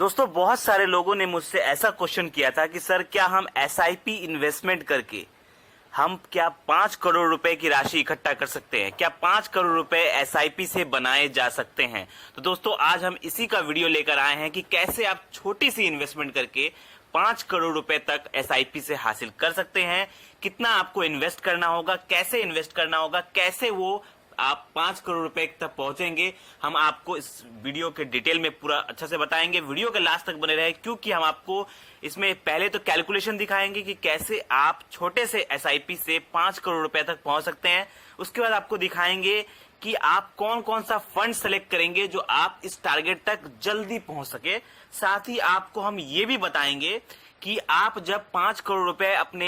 दोस्तों बहुत सारे लोगों ने मुझसे ऐसा क्वेश्चन किया था कि सर क्या हम एसआईपी इन्वेस्टमेंट करके हम क्या 5 करोड़ रुपए की राशि इकट्ठा कर सकते हैं, क्या 5 करोड़ रुपए एसआईपी से बनाए जा सकते हैं। तो दोस्तों आज हम इसी का वीडियो लेकर आए हैं कि कैसे आप छोटी सी इन्वेस्टमेंट करके 5 करोड़ रुपए तक एसआईपी से हासिल कर सकते हैं। कितना आपको इन्वेस्ट करना होगा, कैसे इन्वेस्ट करना होगा, कैसे वो आप 5 करोड़ रुपए तक पहुंचेंगे, हम आपको इस वीडियो के डिटेल में पूरा अच्छा से बताएंगे। वीडियो के लास्ट तक बने रहे क्योंकि हम आपको इसमें पहले तो कैलकुलेशन दिखाएंगे कि कैसे आप छोटे से एसआईपी से 5 करोड़ रुपए तक पहुंच सकते हैं। उसके बाद आपको दिखाएंगे कि आप कौन कौन सा फंड सेलेक्ट करेंगे जो आप इस टारगेट तक जल्दी पहुंच सके। साथ ही आपको हम ये भी बताएंगे कि आप जब 5 करोड़ रुपए अपने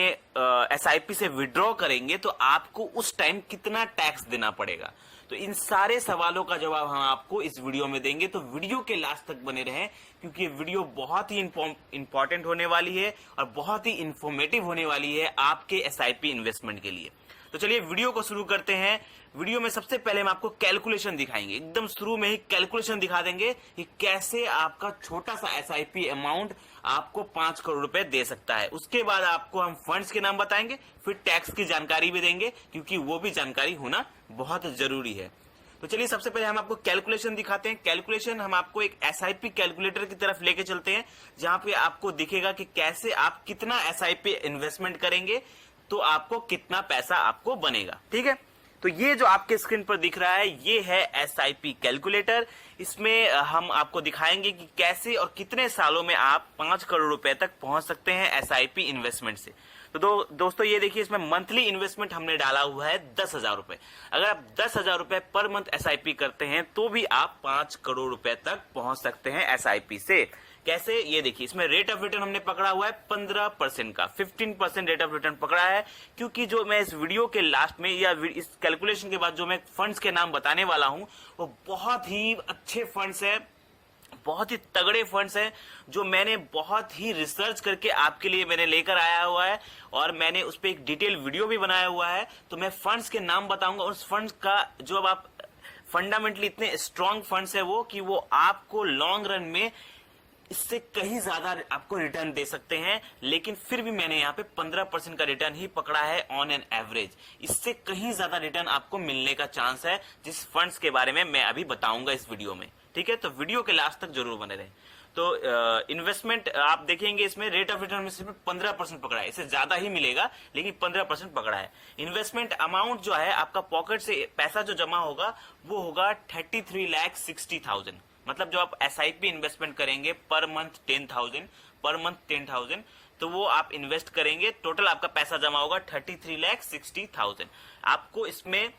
एसआईपी से विड्रॉ करेंगे तो आपको उस टाइम कितना टैक्स देना पड़ेगा। तो इन सारे सवालों का जवाब हम आपको इस वीडियो में देंगे, तो वीडियो के लास्ट तक बने रहें क्योंकि ये वीडियो बहुत ही इंपॉर्टेंट होने वाली है और बहुत ही इंफॉर्मेटिव होने वाली है आपके एसआईपी इन्वेस्टमेंट के लिए। तो चलिए वीडियो को शुरू करते हैं। वीडियो में सबसे पहले हम आपको कैलकुलेशन दिखाएंगे, एकदम शुरू में ही कैलकुलेशन दिखा देंगे कि कैसे आपका छोटा सा एसआईपी अमाउंट आपको 5 करोड़ रुपए दे सकता है। उसके बाद आपको हम फंड्स के नाम बताएंगे, फिर टैक्स की जानकारी भी देंगे क्योंकि वो भी जानकारी होना बहुत जरूरी है। तो चलिए सबसे पहले हम आपको कैलकुलेशन दिखाते हैं। कैलकुलेशन हम आपको एक एसआईपी कैलकुलेटर की तरफ लेके चलते हैं जहां पे आपको दिखेगा कि कैसे आप कितना एसआईपी इन्वेस्टमेंट करेंगे तो आपको कितना पैसा आपको बनेगा। ठीक है, तो ये जो आपके स्क्रीन पर दिख रहा है ये है एसआईपी कैलकुलेटर। इसमें हम आपको दिखाएंगे कि कैसे और कितने सालों में आप 5 करोड़ रुपए तक पहुंच सकते हैं एसआईपी इन्वेस्टमेंट से। तो दोस्तों ये देखिए, इसमें मंथली इन्वेस्टमेंट हमने डाला हुआ है 10,000 रुपए। अगर आप 10,000 रुपए पर मंथ एसआईपी करते हैं तो भी आप 5 करोड़ रुपए तक पहुंच सकते हैं एसआईपी से। कैसे, ये देखिए, इसमें रेट ऑफ रिटर्न हमने पकड़ा हुआ है 15% का, 15% रेट ऑफ रिटर्न पकड़ा है क्योंकि जो मैं इस वीडियो के लास्ट में या इस कैलकुलेशन के बाद जो मैं फंड्स के नाम बताने वाला हूं वो बहुत ही अच्छे फंड्स है, बहुत ही तगड़े फंड्स हैं जो मैंने बहुत ही रिसर्च करके आपके लिए मैंने लेकर आया हुआ है और मैंने उस पर एक डिटेल वीडियो भी बनाया हुआ है। तो मैं फंड्स के नाम बताऊंगा, उस फंड्स का जो अब आप फंडामेंटली इतने स्ट्रॉन्ग फंड्स है वो कि वो आपको लॉन्ग रन में इससे कहीं ज्यादा आपको रिटर्न दे सकते हैं, लेकिन फिर भी मैंने यहाँ पे 15% का रिटर्न ही पकड़ा है ऑन एन एवरेज। इससे कहीं ज्यादा रिटर्न आपको मिलने का चांस है जिस फंड्स के बारे में मैं अभी बताऊंगा इस वीडियो में। ठीक है, तो वीडियो के लास्ट तक जरूर बने रहें। तो इन्वेस्टमेंट आप देखेंगे इसमें रेट ऑफ रिटर्न में सिर्फ 15% पकड़ा है, इससे ज्यादा ही मिलेगा लेकिन 15% पकड़ा है। इन्वेस्टमेंट अमाउंट जो है आपका पॉकेट से पैसा जो जमा होगा वो होगा 33,60,000। मतलब जो आप एसआईपी इन्वेस्टमेंट करेंगे पर मंथ 10,000 तो वो आप इन्वेस्ट करेंगे, टोटल आपका पैसा जमा होगा 33,60,000। आपको इसमें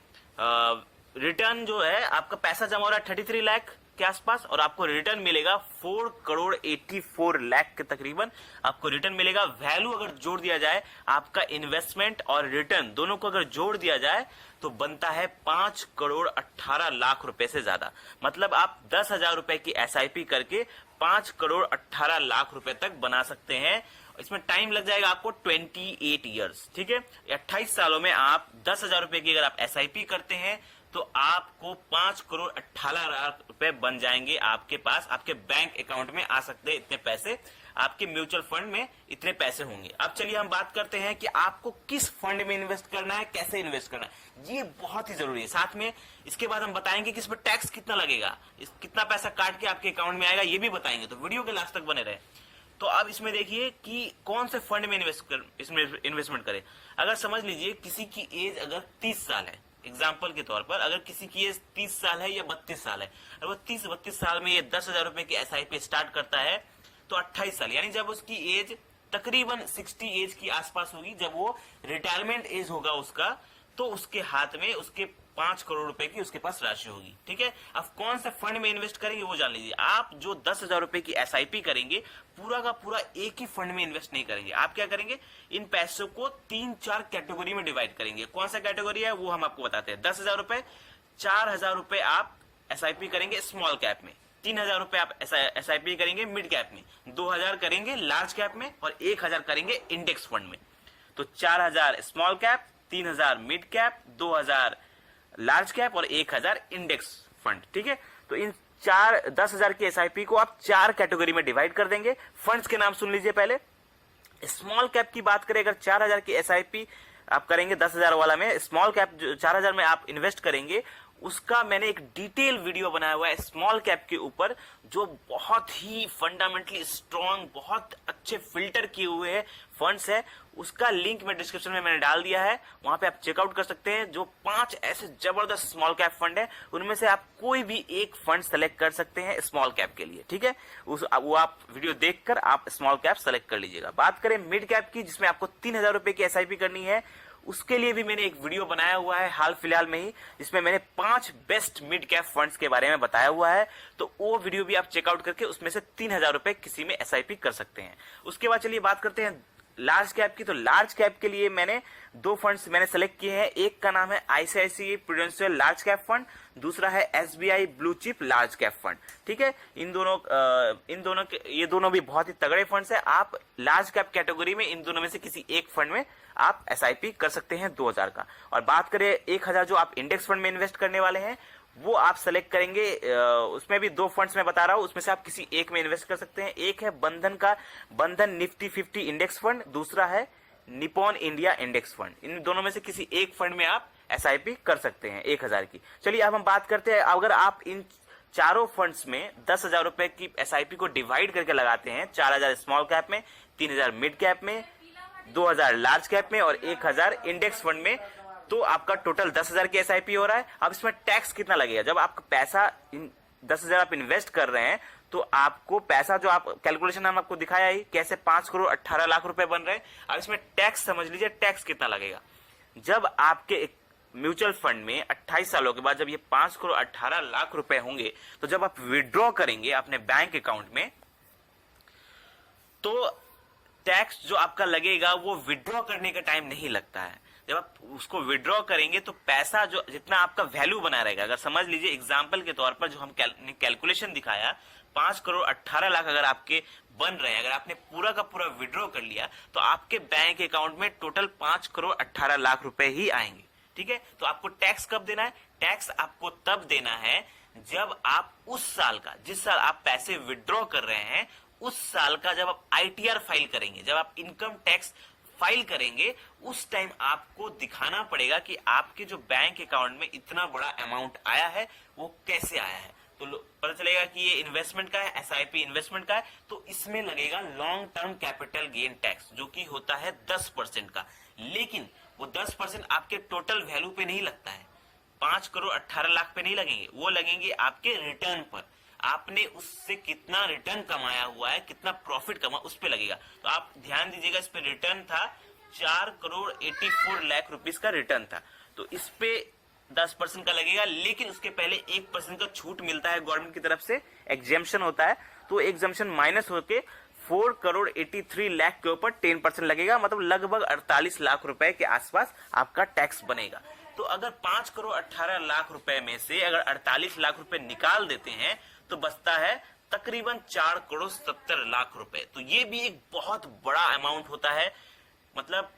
रिटर्न जो है आपका पैसा जमा हो रहा है 33 लाख के आसपास और आपको रिटर्न मिलेगा 4 करोड़ 84 लाख के तकरीबन आपको रिटर्न मिलेगा। वैल्यू अगर जोड़ दिया जाए आपका इन्वेस्टमेंट और रिटर्न दोनों को अगर जोड़ दिया जाए तो बनता है 5 करोड़ 18 लाख रुपए से ज्यादा। मतलब आप 10,000 रुपए की एसआईपी करके 5 करोड़ 18 लाख रुपए तक बना सकते हैं। इसमें टाइम लग जाएगा आपको 28 ईयर्स। ठीक है, 28 सालों में आप 10,000 रुपए की अगर आप एसआईपी करते हैं तो आपको 5 करोड़ 18 लाख रुपए बन जाएंगे आपके पास, आपके बैंक अकाउंट में आ सकते हैं इतने पैसे, आपके म्यूचुअल फंड में इतने पैसे होंगे। अब चलिए हम बात करते हैं कि आपको किस फंड में इन्वेस्ट करना है, कैसे इन्वेस्ट करना है, ये बहुत ही जरूरी है। साथ में इसके बाद हम बताएंगे कि इस पर टैक्स कितना लगेगा, कितना पैसा काट के आपके अकाउंट में आएगा, ये भी बताएंगे। तो वीडियो के लास्ट तक बने रहे। तो अब इसमें देखिए कि कौन से फंड में इसमें इन्वेस्टमेंट करें। अगर समझ लीजिए किसी की एज अगर 30 साल है, एग्जाम्पल के तौर पर अगर किसी की एज 30 साल है या 32 साल है और वो 30-32 साल में ये 10,000 रुपए की एसआईपी स्टार्ट करता है तो 28 साल यानी जब उसकी एज तकरीबन 60 एज की आसपास होगी, जब वो रिटायरमेंट एज होगा उसका, तो उसके हाथ में उसके 5 करोड़ रुपए की उसके पास राशि होगी। ठीक है, अब कौन से फंड में इन्वेस्ट करेंगे वो जान लीजिए। आप जो 10,000 रुपए की एसआईपी करेंगे पूरा का पूरा एक ही फंड में इन्वेस्ट नहीं करेंगे। आप क्या करेंगे, इन पैसों को 3-4 कैटेगरी में डिवाइड करेंगे। कौन सा कैटेगरी है वो हम आपको बताते हैं। 10,000 रुपए, 4,000 रुपए आप एसआईपी करेंगे स्मॉल कैप में, 3,000 रुपए आप एसआईपी करेंगे मिड कैप में, 2,000 करेंगे लार्ज कैप में और 1,000 करेंगे इंडेक्स फंड में। तो 4,000 small cap, 3,000 mid cap, 2,000 large cap और 1,000 इंडेक्स फंड। ठीक है, तो इन 10,000 की एसआईपी को आप 4 कैटेगरी में डिवाइड कर देंगे। फंड्स के नाम सुन लीजिए पहले। स्मॉल कैप की बात करें, अगर 4,000 की एसआईपी आप करेंगे 10,000 वाला में, स्मॉल कैप जो 4,000 में आप इन्वेस्ट करेंगे, उसका मैंने एक डिटेल वीडियो बनाया हुआ है स्मॉल कैप के ऊपर, जो बहुत ही फंडामेंटली स्ट्रॉन्ग, बहुत अच्छे फिल्टर किए हुए हैं फंड्स है। उसका लिंक मैं डिस्क्रिप्शन में मैंने डाल दिया है, वहां पे आप चेकआउट कर सकते हैं। जो 5 ऐसे जबरदस्त स्मॉल कैप फंड है, उनमें से आप कोई भी एक फंड सेलेक्ट कर सकते हैं स्मॉल कैप के लिए, ठीक है। वो आप वीडियो देखकर आप स्मॉल कैप सेलेक्ट कर लीजिएगा। बात करें मिड कैप की, जिसमें आपको 3,000 रुपए की एसआईपी करनी है, उसके लिए भी मैंने एक वीडियो बनाया हुआ है हाल फिलहाल में ही, जिसमें मैंने 5 बेस्ट मिड कैप फंड्स के बारे में बताया हुआ है। तो वो वीडियो भी आप चेकआउट करके उसमें से 3,000 रुपए किसी में एसआईपी कर सकते हैं। उसके बाद चलिए बात करते हैं लार्ज कैप की। तो लार्ज कैप के लिए मैंने 2 फंड्स मैंने सेलेक्ट किए हैं। एक का नाम है ICICI prudential large cap fund, दूसरा है SBI blue chip large cap fund, ठीक है। ये दोनों भी बहुत ही तगड़े फंड्स है। आप लार्ज कैप कैटेगरी में इन दोनों में से किसी एक फंड में आप एसआईपी कर सकते हैं 2,000 का। और बात करें 1,000 जो आप इंडेक्स फंड में इन्वेस्ट करने वाले हैं, वो आप सेलेक्ट करेंगे। उसमें भी 2 फंड्स मैं बता रहा हूं, उसमें से आप किसी एक में इन्वेस्ट कर सकते हैं। एक है बंधन निफ्टी 50 इंडेक्स फंड, दूसरा है निपॉन इंडिया इंडेक्स फंड। इन दोनों में से किसी एक फंड में आप एसआईपी कर सकते हैं 1,000 की। चलिए अब हम बात करते हैं, अगर आप इन चारों फंड्स में 10,000 रुपए की एसआईपी को डिवाइड करके लगाते हैं, 4,000 स्मॉल कैप में, 3,000 मिड कैप में, 2,000 लार्ज कैप में और 1,000 इंडेक्स फंड में, तो आपका टोटल 10,000 की एसआईपी हो रहा है। अब इसमें टैक्स कितना लगेगा? जब आपका पैसा 10,000 आप इन्वेस्ट कर रहे हैं, तो आपको पैसा जो आप कैलकुलेशन हम आपको दिखाया ही कैसे 5 करोड़ 18 लाख रुपए बन रहे हैं। अब इसमें टैक्स समझ लीजिए, टैक्स कितना लगेगा। जब आपके म्यूचुअल फंड में 28 सालों के बाद जब ये 5 करोड़ 18 लाख रुपए होंगे, तो जब आप विड्रॉ करेंगे अपने बैंक अकाउंट में, तो टैक्स जो आपका लगेगा वो विड्रॉ करने का टाइम नहीं लगता है। जब आप उसको विड्रॉ करेंगे तो पैसा जो जितना आपका वैल्यू बना रहेगा, अगर समझ लीजिए एग्जांपल के तौर पर जो हम कैलकुलेशन दिखाया, 5 करोड़ 18 लाख अगर आपके बन रहे हैं, अगर आपने पूरा का पूरा विड्रॉ कर लिया, तो आपके बैंक अकाउंट में टोटल 5 करोड़ 18 लाख रुपए ही आएंगे, ठीक है। तो आपको टैक्स कब देना है? टैक्स आपको तब देना है जब आप उस साल का, जिस साल आप पैसे विड्रॉ कर रहे हैं, उस साल का जब आप आईटीआर फाइल करेंगे, जब आप इनकम टैक्स फाइल करेंगे, उस टाइम आपको दिखाना पड़ेगा कि आपके जो बैंक अकाउंट में इतना बड़ा अमाउंट आया है वो कैसे आया है। तो पता चलेगा कि ये इन्वेस्टमेंट का है, एसआईपी इन्वेस्टमेंट का है, तो इसमें लगेगा long term capital gain tax, जो कि होता है 10% का। लेकिन वो 10% आपके टोटल वैल्यू पे नहीं लगता है, 5 करोड़ 18 लाख पे नहीं लगेंगे, वो लगेंगे आपके रिटर्न पर। आपने उससे कितना रिटर्न कमाया हुआ है, कितना प्रॉफिट कमा, उस पे लगेगा। तो आप ध्यान दीजिएगा, इस पे रिटर्न था 4 करोड़ 84 लाख रुपीस का रिटर्न था, तो इस पे 10% का लगेगा। लेकिन उसके पहले 1% का छूट मिलता है गवर्नमेंट की तरफ से, एग्जेम्पशन होता है, तो एग्जेम्पशन माइनस होके 4 करोड़ 83 लाख के ऊपर 10% लगेगा, मतलब लगभग 48 लाख रुपए के आसपास आपका टैक्स बनेगा। तो अगर 5 करोड़ 18 लाख रुपए में से अगर 48 लाख रुपए निकाल देते हैं, तो बचता है तकरीबन 4 करोड़ 70 लाख रुपए। तो ये भी एक बहुत बड़ा अमाउंट होता है, मतलब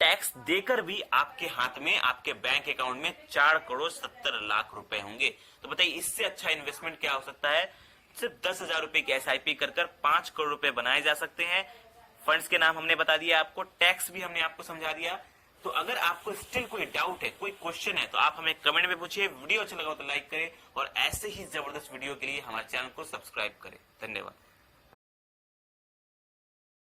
टैक्स देकर भी आपके हाथ में, आपके बैंक अकाउंट में 4 करोड़ 70 लाख रुपए होंगे। तो बताइए इससे अच्छा इन्वेस्टमेंट क्या हो सकता है? सिर्फ 10,000 रुपए की एसआईपी कर 5 करोड़ रुपए बनाए जा सकते हैं। फंड्स के नाम हमने बता दिया आपको, टैक्स भी हमने आपको समझा दिया। तो अगर आपको स्टिल कोई डाउट है, कोई क्वेश्चन है, तो आप हमें कमेंट में पूछिए। वीडियो अच्छा लगा तो लाइक करें और ऐसे ही जबरदस्त वीडियो के लिए हमारे चैनल को सब्सक्राइब करें। धन्यवाद।